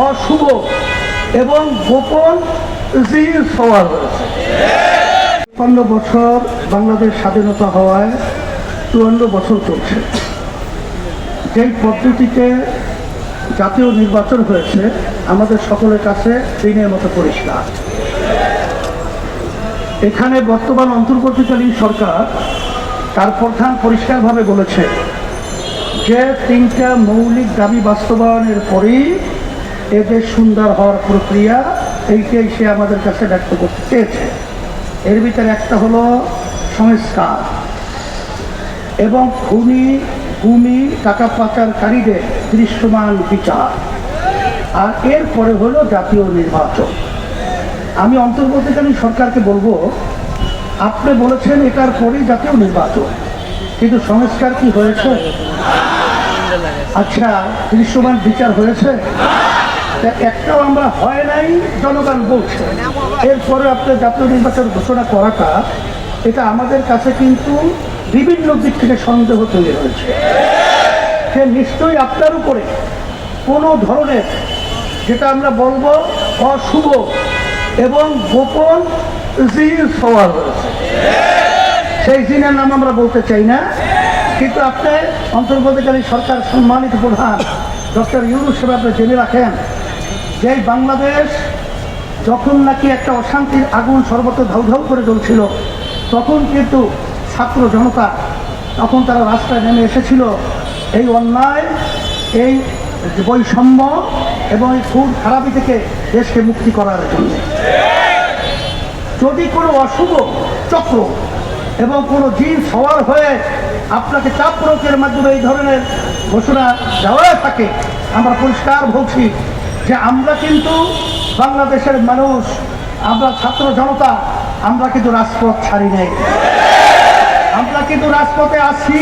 অশুভ এবং গোপন জিনিস হওয়ার রয়েছে। ৫৫ বছর বাংলাদেশ স্বাধীনতা হওয়ায় ৫৪ বছর চলছে। যেই পদ্ধতিতে জাতীয় নির্বাচন হয়েছে আমাদের সকলের কাছে দিনের মতো পরিষ্কার। এখানে বর্তমান অন্তর্বর্তীকালীন সরকার তার প্রধান পরিষ্কারভাবে বলেছে যে ৩টা মৌলিক দাবি বাস্তবায়নের পরেই এদের সুন্দর হওয়ার প্রক্রিয়া, এইটাই সে আমাদের কাছে ব্যক্ত করতে চেয়েছে। এর ভিতরে একটা হলো সংস্কার এবং খুনি ভূমি টাকা পাচারকারীদের দৃশ্যমান বিচার, আর এরপরে হলো জাতীয় নির্বাচন। আমি অন্তর্বর্তীকালীন সরকারকে বলবো, আপনি বলেছেন এটার পরেই জাতীয় নির্বাচন, কিন্তু সংস্কার কি হয়েছে? আচ্ছা, দৃশ্যমান বিচার হয়েছে? একটাও আমরা হয় নাই জনগণ বলছে। এরপরে আপনি জাতীয় নির্বাচন ঘোষণা করাটা, এটা আমাদের কাছে কিন্তু বিভিন্ন দিক থেকে সন্দেহ তৈরি হয়েছে। সে নিশ্চয়ই আপনার উপরে কোনো ধরনের, যেটা আমরা বলবো অশুভ এবং গোপন জিনিস হওয়ার রয়েছে। সেই জিনের নাম আমরা বলতে চাই না, কিন্তু আপনি অন্তর্বর্তীকালীন সরকার সম্মানিত প্রধান ডক্টর ইউনূস সাহেব আপনি জেনে রাখেন যে বাংলাদেশ যখন নাকি একটা অশান্তির আগুন সর্বত্র ধাউ ধাউ করে জ্বলছিল, তখন কিন্তু ছাত্র জনতা তখন তারা রাস্তায় নেমে এসেছিল এই অন্যায়, এই বৈষম্য এবং এই খুব খারাপি থেকে দেশকে মুক্তি করার জন্য। যদি কোনো অশুভ চক্র এবং কোনো জিনিস হওয়ার হয়ে আপনাকে চাপ প্রয়োগের মাধ্যমে এই ধরনের ঘোষণা দেওয়া থাকে, আমরা পরিষ্কার বলছি যে আমরা কিন্তু বাংলাদেশের মানুষ, আমরা ছাত্র জনতা, আমরা কিন্তু রাজপথ ছাড়ি নাই। আমরা কিন্তু রাজপথে আছি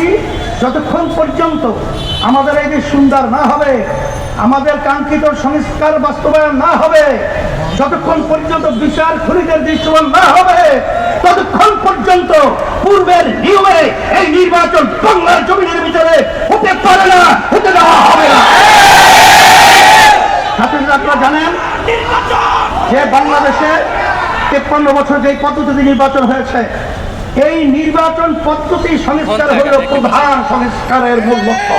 যতক্ষণ পর্যন্ত আমাদের এই যে সুন্দর না হবে, আমাদের কাঙ্ক্ষিত সংস্কার বাস্তবায়ন না হবে, যতক্ষণ পর্যন্ত বিচার খুনিদের দৃশ্যমান না হবে, ততক্ষণ পর্যন্ত পূর্বের নিয়মে এই নির্বাচন বাংলার জমিনের ভিতরে হতে পারে না, হতে দেওয়া হবে না। আপনারা জানেন যে বাংলাদেশে ৫৩ বছর যে পদ্ধতিতে নির্বাচন হয়েছে, এই নির্বাচন পদ্ধতি সংস্কার হল প্রধান সংস্কারের মূল লক্ষ্য।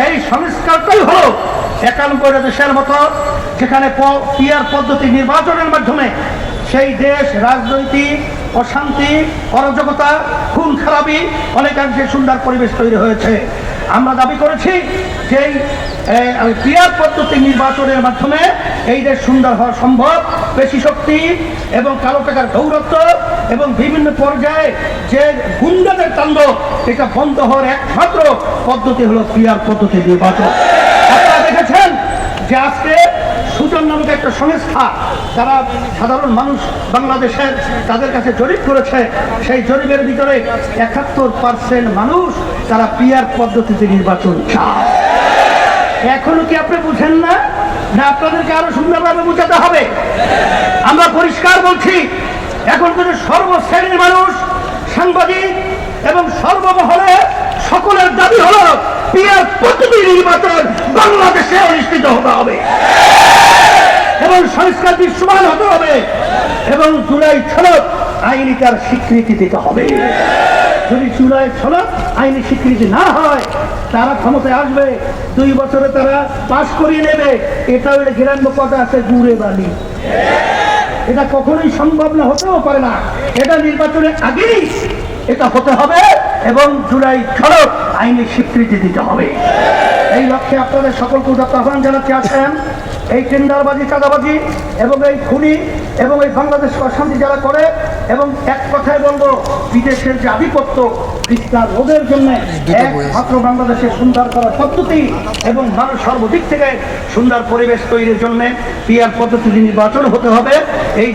এই সংস্কারটাই হল ৯১ দেশের মতো, যেখানে পিআর পদ্ধতি নির্বাচনের মাধ্যমে সেই দেশ রাজনৈতিক অশান্তি, অরাজকতা, খুন খারাপি অনেকাংশে সুন্দর পরিবেশ তৈরি হয়েছে। আমরা দাবি করেছি যে পিআর পদ্ধতি নির্বাচনের মাধ্যমে এই দেশ সুন্দর হওয়া সম্ভব। পেশি শক্তি এবং কালো টাকার দৌরত্ব এবং বিভিন্ন পর্যায়ে যে গুন্ডাদের তাণ্ডব, এটা বন্ধ হওয়ার একমাত্র পদ্ধতি হলো পিআর পদ্ধতি নির্বাচন। আপনারা দেখেছেন যে আজকে সুজন নামক একটা সংস্থা, যারা সাধারণ মানুষ বাংলাদেশের, তাদের কাছে জরিপ করেছে, সেই জরিপের ভিতরে ৭১% মানুষ তারা পিআর পদ্ধতিতে নির্বাচন চায়। এখনো কি আপনি বুঝেন না? না আপনাদেরকে আরো সুন্দরভাবে বুঝাতে হবে? আমরা পরিষ্কার বলছি, এখন কিন্তু সর্বশ্রেণীর মানুষ, সাংবাদিক এবং সর্বমহলে সকলের দাবি হলো পিআর পদ্ধতি নির্বাচন বাংলাদেশে অনুষ্ঠিত হতে হবে এবং সংস্কার দৃশ্যমান হতে হবে এবং জুলাই সনদ আইনি তার স্বীকৃতি দিতে হবে। যদি জুলাই সনদ আইনি স্বীকৃতি না হয়, তারা ক্ষমতায় আসবে, 2 বছরে তারা পাশ করিয়ে নেবে। এটা হলে ঘেরান্য কথা আছে, গুড়ে বালি। এটা কখনোই সম্ভব না, হতেও পারে না। এটা নির্বাচনের আগেই এটা হতে হবে এবং জুলাই সনদ আইনি স্বীকৃতি দিতে হবে। এই লক্ষ্যে আপনাদের সকলকে উদাত্ত আহ্বান জানাতে আছেন। এই টেন্ডারবাজি, চাঁদাবাজি এবং এই খুনি এবং এই বাংলাদেশ অশান্তি যারা করে, এবং এক কথায় বলবো বিদেশের যে আধিপত্য বিস্তার রোধের জন্য একমাত্র বাংলাদেশে সুন্দর করার পদ্ধতি এবং মানুষ সর্বদিক থেকে সুন্দর পরিবেশ তৈরির জন্য পিআর পদ্ধতি নির্বাচন হতে হবে। এই